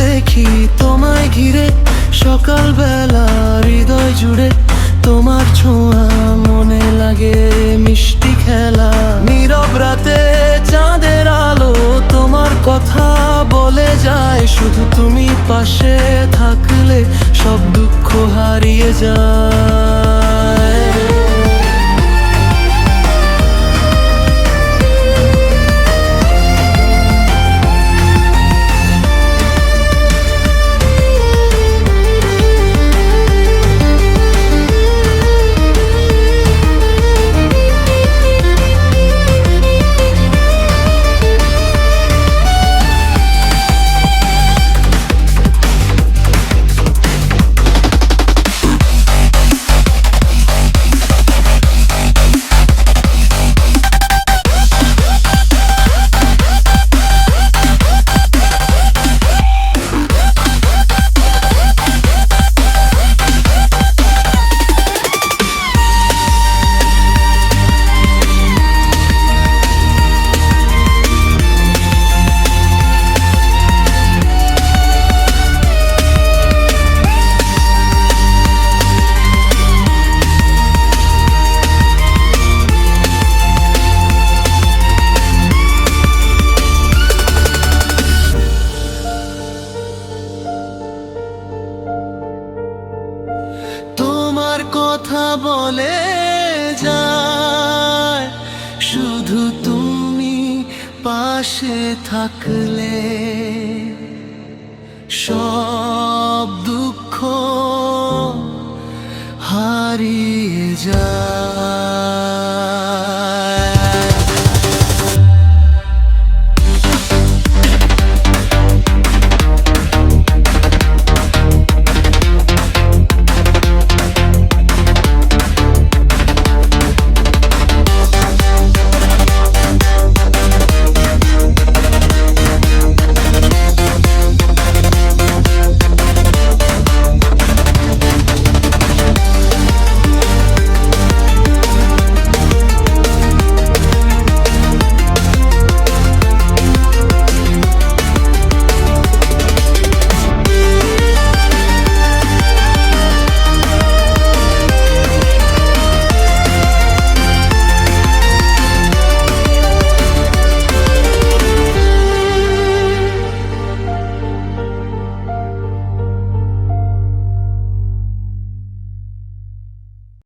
দেখি তোমায় ঘিরে, সকালবেলা হৃদয় জুড়ে তোমার ছোঁয়া মনে লাগে মিষ্টি খেলা। নীরব রাতে চাঁদের আলো তোমার কথা বলে যায়, শুধু তুমি পাশে থাকলে সব দুঃখ হারিয়ে যায়। কথা বলে যায়, শুধু তুমি পাশে থাকলে সব দুঃখ হারিয়ে যায়।